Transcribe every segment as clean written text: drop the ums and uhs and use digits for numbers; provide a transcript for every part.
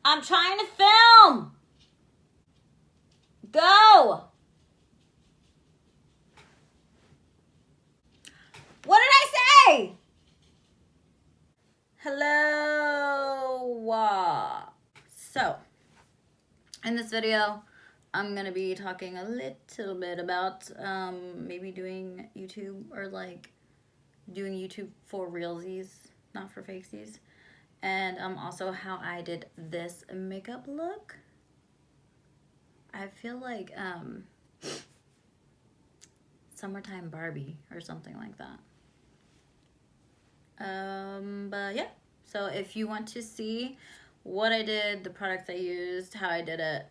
I'm trying to film. Go. What did I say? Hello. So, in this video, I'm going to be talking a little bit about maybe doing YouTube or like doing YouTube for realsies, not for fakesies. And also how I did this makeup look. I feel like summertime Barbie or something like that. But yeah, so if you want to see what I did, the products I used, how I did it,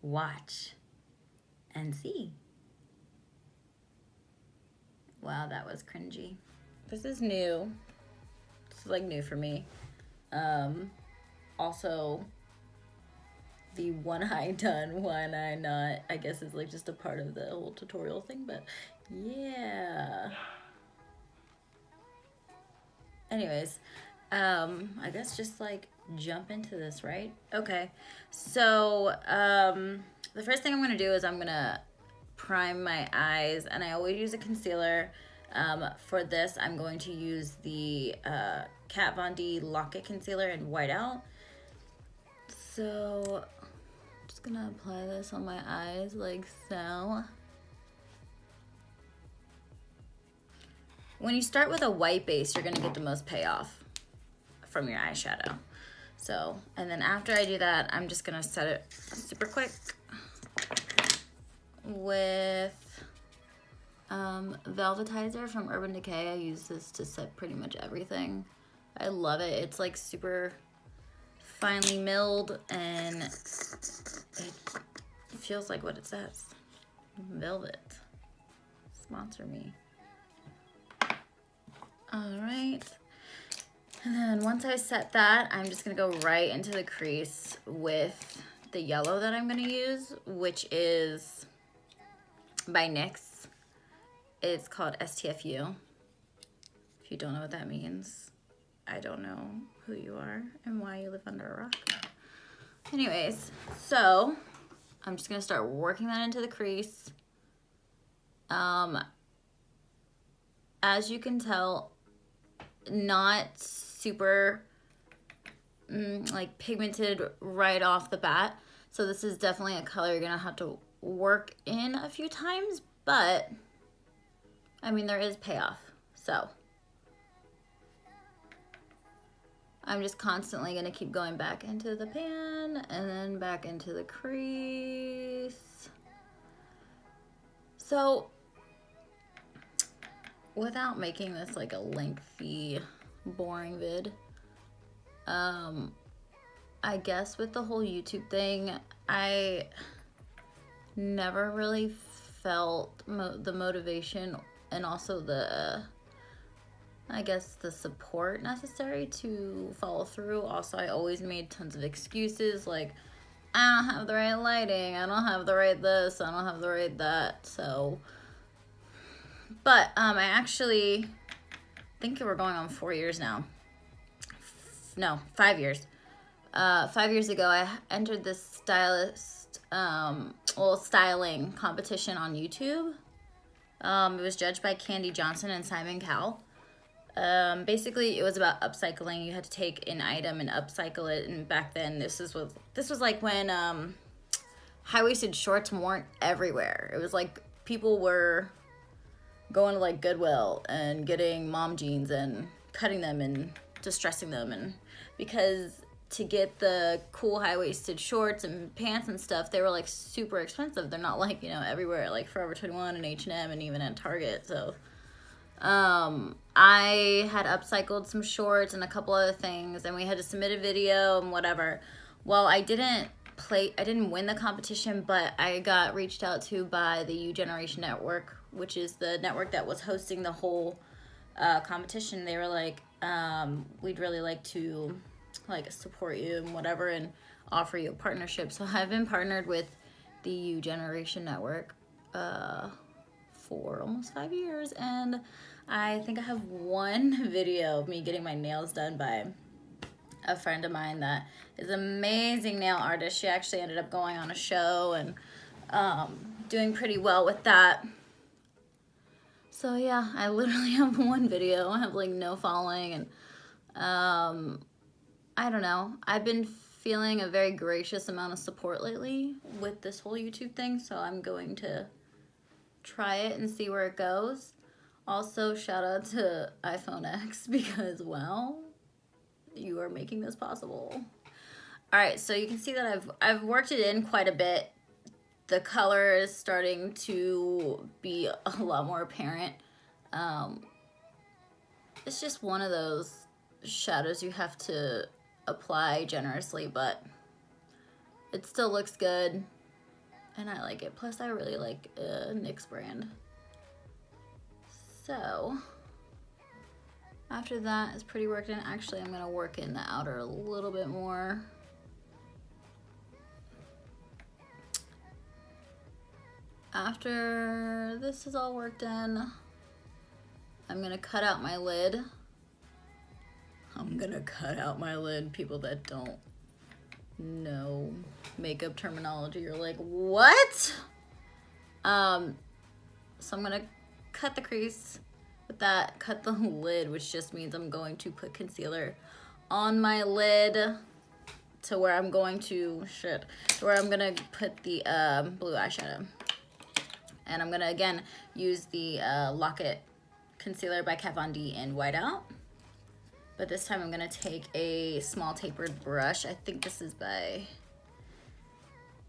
watch and see. Wow, that was cringy. This is new. This is like new for me. Also, the one eye done, one eye not, I guess is like just a part of the whole tutorial thing, but yeah. Anyways, I guess just like jump into this, right? Okay, so the first thing I'm gonna do is I'm gonna prime my eyes, and I always use a concealer. For this, I'm going to use the Kat Von D Lock-It Concealer in Whiteout. So, I'm just gonna apply this on my eyes like so. When you start with a white base, you're gonna get the most payoff from your eyeshadow. So, and then after I do that, I'm just gonna set it super quick with Velvetizer from Urban Decay. I use this to set pretty much everything. I love it. It's like super finely milled and it feels like what it says. Velvet. Sponsor me. Alright. And then once I set that, I'm just going to go right into the crease with the yellow that I'm going to use, which is by NYX. It's called STFU. If you don't know what that means, I don't know who you are and why you live under a rock. Anyways, so I'm just gonna start working that into the crease. As you can tell, not super like pigmented right off the bat. So this is definitely a color you're gonna have to work in a few times, but I mean, there is payoff, so I'm just constantly gonna keep going back into the pan and then back into the crease. So without making this like a lengthy, boring vid, I guess with the whole YouTube thing, I never really felt the motivation and also the, I guess, the support necessary to follow through. Also, I always made tons of excuses, like, I don't have the right lighting, I don't have the right this, I don't have the right that, so. But, I actually think we're going on 4 years now. No, 5 years. 5 years ago, I entered this styling competition on YouTube. It was judged by Candy Johnson and Simon Cowell. Basically, it was about upcycling. You had to take an item and upcycle it. And back then, this was like when high-waisted shorts weren't everywhere. It was like people were going to like Goodwill and getting mom jeans and cutting them and distressing them, and because to get the cool high-waisted shorts and pants and stuff, they were like super expensive. They're not like, you know, everywhere, like Forever 21 and H&M and even at Target. So I had upcycled some shorts and a couple other things, and we had to submit a video and whatever. Well, I didn't win the competition, but I got reached out to by the U Generation Network, which is the network that was hosting the whole competition. They were like, we'd really like to like support you and whatever and offer you a partnership. So I've been partnered with the U Generation Network for almost 5 years, and I think I have one video of me getting my nails done by a friend of mine that is an amazing nail artist. She actually ended up going on a show and doing pretty well with that. So yeah, I literally have one video. I have like no following, and I don't know. I've been feeling a very gracious amount of support lately with this whole YouTube thing, so I'm going to try it and see where it goes. Also, shout out to iPhone X because, well, you are making this possible. All right, so you can see that I've worked it in quite a bit. The color is starting to be a lot more apparent. It's just one of those shadows you have to apply generously, but it still looks good and I like it. Plus I really like NYX brand. So after that is pretty worked in. Actually, I'm gonna work in the outer a little bit more. After this is all worked in, I'm gonna cut out my lid. I'm gonna cut out my lid. People that don't know makeup terminology are like, what? So I'm gonna cut the crease with that, cut the lid, which just means I'm going to put concealer on my lid to where I'm going to, to where I'm gonna put the blue eyeshadow. And I'm gonna, again, use the Lock-It concealer by Kat Von D in Whiteout. But this time I'm gonna take a small tapered brush. I think this is by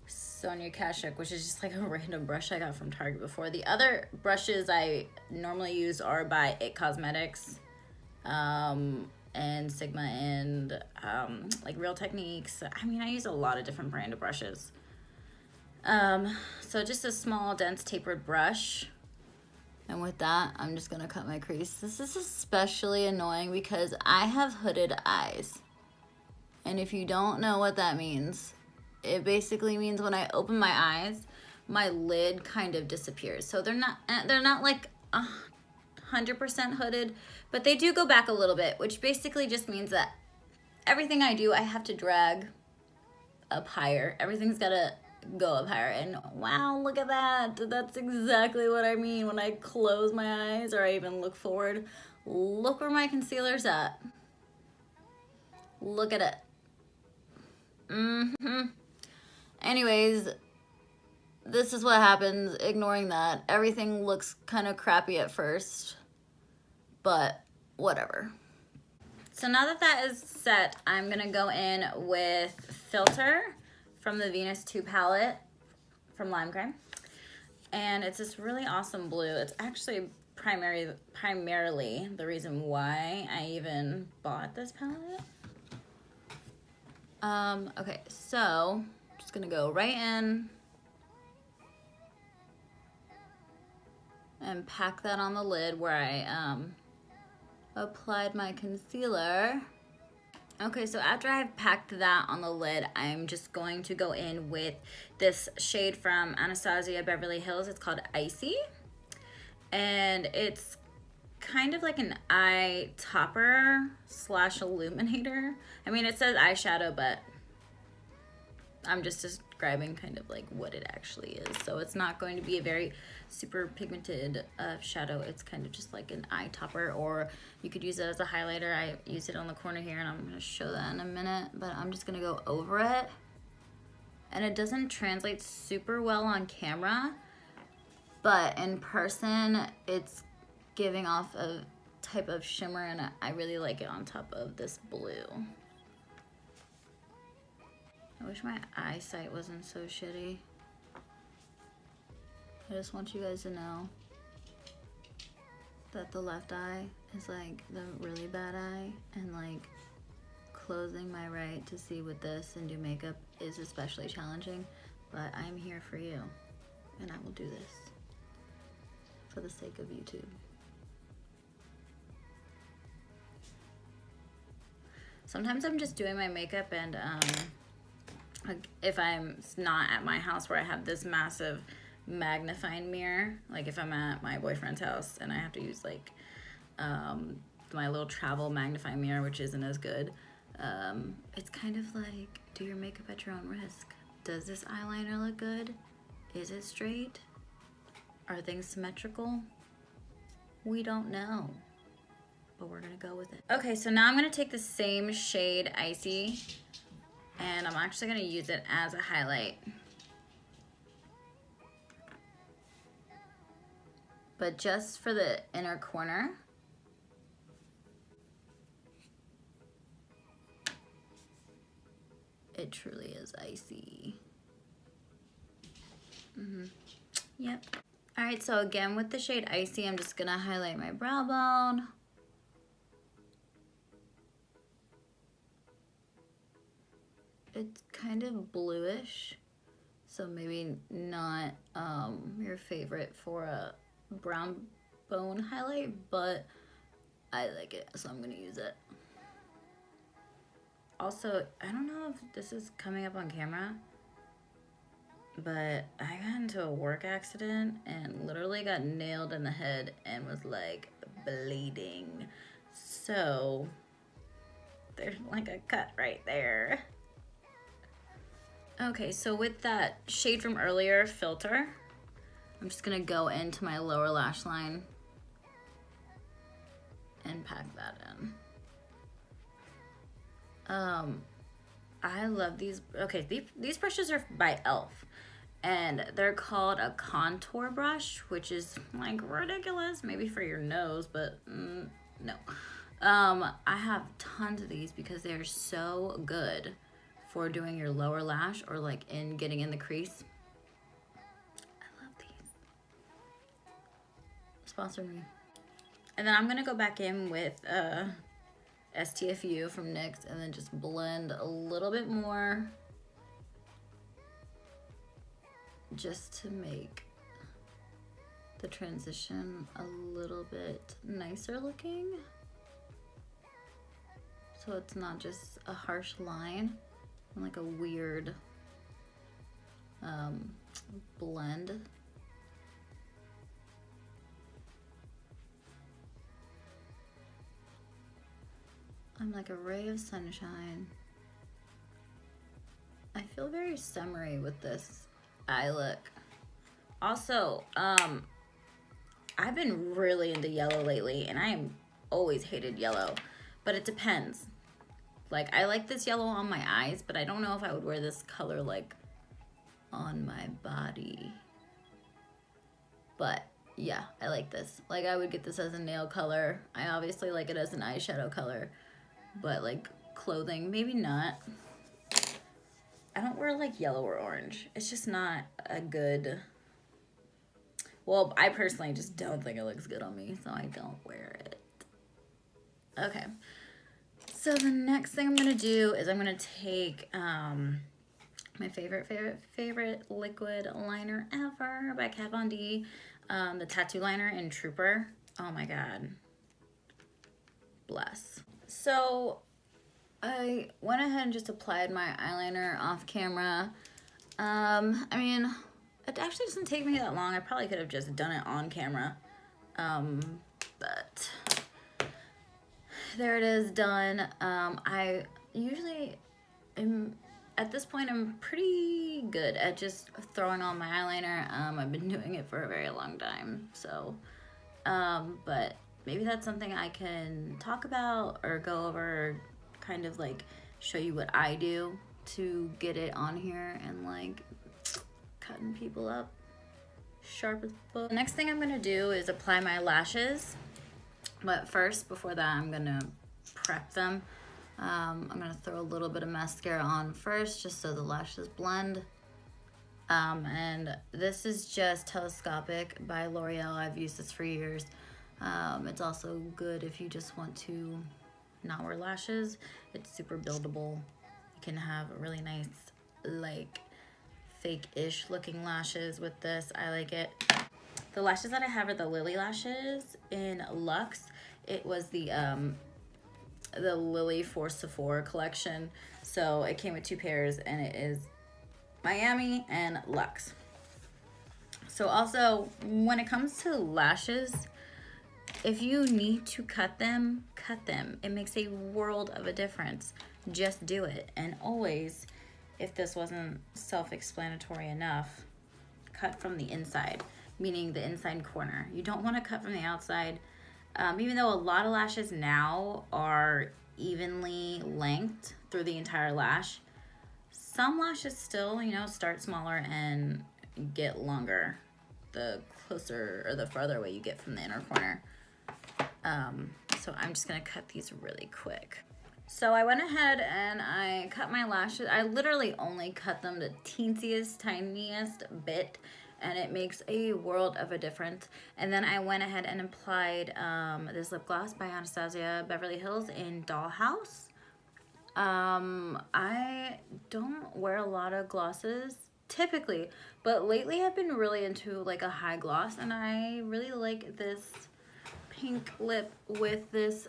Sonia Kashuk, which is just like a random brush I got from Target before. The other brushes I normally use are by It Cosmetics and Sigma and like Real Techniques. I mean, I use a lot of different brand of brushes. So just a small dense tapered brush, and with that I'm just gonna cut my crease. This is especially annoying because I have hooded eyes, and if you don't know what that means, it basically means when I open my eyes, my lid kind of disappears. So they're not like 100% hooded, but they do go back a little bit, which basically just means that everything I do I have to drag up higher. Everything's gotta go up higher, and wow, look at that. That's exactly what I mean when I close my eyes or I even look forward. Look where my concealer's at. Look at it. Anyways, this is what happens ignoring that. Everything looks kind of crappy at first, but whatever. So now that that is set, I'm gonna go in with Filter from the Venus 2 palette from Lime Crime. And it's this really awesome blue. It's actually primarily the reason why I even bought this palette. Okay, so I'm just gonna go right in and pack that on the lid where I applied my concealer. Okay, so after I've packed that on the lid, I'm just going to go in with this shade from Anastasia Beverly Hills. It's called Icy. And it's kind of like an eye topper slash illuminator. I mean, it says eyeshadow, but I'm just describing kind of like what it actually is. So it's not going to be a very super pigmented shadow. It's kind of just like an eye topper, or you could use it as a highlighter. I use it on the corner here, and I'm gonna show that in a minute, but I'm just gonna go over it. And it doesn't translate super well on camera, but in person, it's giving off a type of shimmer, and I really like it on top of this blue. I wish my eyesight wasn't so shitty. I just want you guys to know that the left eye is like the really bad eye, and like closing my right to see with this and do makeup is especially challenging, but I'm here for you, and I will do this for the sake of YouTube. Sometimes I'm just doing my makeup, and if I'm not at my house where I have this massive magnifying mirror, like if I'm at my boyfriend's house and I have to use like my little travel magnifying mirror, which isn't as good, It's kind of like, do your makeup at your own risk. Does this eyeliner look good? Is it straight? Are things symmetrical? We don't know, but we're gonna go with it. Okay, so now I'm gonna take the same shade Icy, and I'm actually gonna use it as a highlight. But just for the inner corner. It truly is icy. Yep. All right, so again with the shade Icy, I'm just gonna highlight my brow bone. It's kind of bluish, so maybe not your favorite for a brown bone highlight, but I like it, so I'm gonna use it. Also, I don't know if this is coming up on camera, but I got into a work accident and literally got nailed in the head and was like bleeding. So there's like a cut right there. Okay, so with that shade from earlier filter, I'm just gonna go into my lower lash line and pack that in. I love these. Okay, these brushes are by e.l.f. and they're called a contour brush, which is like ridiculous, maybe for your nose, but no. I have tons of these because they're so good for doing your lower lash or like getting in the crease. I love these. Sponsor me. And then I'm gonna go back in with STFU from NYX and then just blend a little bit more just to make the transition a little bit nicer looking, so it's not just a harsh line and like a weird blend. I'm like a ray of sunshine. I feel very summery with this eye look. Also, I've been really into yellow lately, and I always hated yellow, but it depends. Like, I like this yellow on my eyes, but I don't know if I would wear this color like on my body. But yeah, I like this. Like, I would get this as a nail color. I obviously like it as an eyeshadow color, but like clothing, maybe not. I don't wear like yellow or orange. It's just not a good, well, I personally just don't think it looks good on me, so I don't wear it. Okay, so the next thing I'm gonna do is I'm gonna take my favorite liquid liner ever by Kat Von D, the tattoo liner in Trooper. Oh my God, bless. So I went ahead and just applied my eyeliner off camera. I mean, it actually doesn't take me that long. I probably could have just done it on camera. But there it is, done. I usually am, at this point, I'm pretty good at just throwing on my eyeliner. I've been doing it for a very long time, so, but maybe that's something I can talk about or go over, kind of like show you what I do to get it on here and like cutting people up sharp as fuck. The next thing I'm gonna do is apply my lashes, but first, before that, I'm gonna prep them. I'm gonna throw a little bit of mascara on first just so the lashes blend. And this is just Telescopic by L'Oreal. I've used this for years. It's also good if you just want to not wear lashes. It's super buildable. You can have really nice, like, fake-ish looking lashes with this. I like it. The lashes that I have are the Lily lashes in Luxe. It was the Lily Force of 4 collection. So it came with 2 pairs, and it is Miami and Luxe. So also, when it comes to lashes, if you need to cut them, cut them. It makes a world of a difference. just do it. And always, if this wasn't self-explanatory enough, cut from the inside, meaning the inside corner. You don't want to cut from the outside. Even though a lot of lashes now are evenly lengthed through the entire lash, some lashes still, you know, start smaller and get longer the closer or the farther away you get from the inner corner. So I'm just gonna cut these really quick. So I went ahead and I cut my lashes. I literally only cut them the teensiest, tiniest bit, and it makes a world of a difference. And then I went ahead and applied this lip gloss by Anastasia Beverly Hills in Dollhouse. I don't wear a lot of glosses typically, but lately I've been really into like a high gloss, and I really like this pink lip with this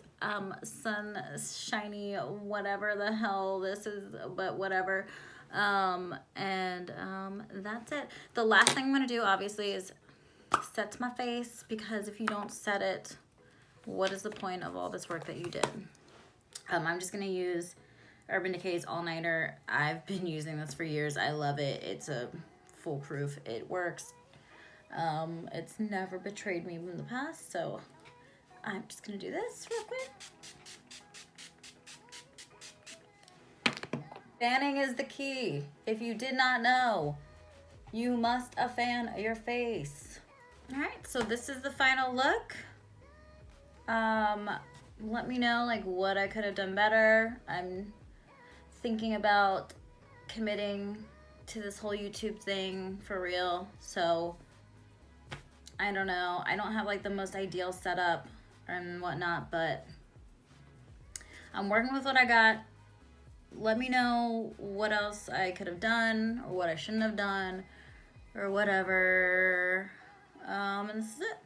sun shiny whatever the hell this is, but whatever. That's it. The last thing I'm gonna do obviously is set my face, because if you don't set it, what is the point of all this work that you did? I'm just gonna use Urban Decay's All Nighter. I've been using this for years. I love it. It's a foolproof. It works. It's never betrayed me in the past, so I'm just gonna do this real quick. Fanning is the key. If you did not know, you must fan your face. All right, so this is the final look. Let me know like what I could have done better. I'm thinking about committing to this whole YouTube thing for real, so I don't know. I don't have like the most ideal setup and whatnot, but I'm working with what I got. Let me know what else I could have done or what I shouldn't have done or whatever. And this is it.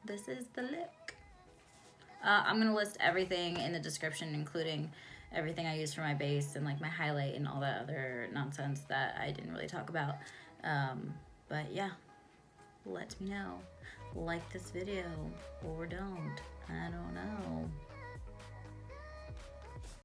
This is the look. I'm gonna list everything in the description, including everything I use for my base and like my highlight and all that other nonsense that I didn't really talk about. But yeah, let me know. Like this video or don't. I don't know.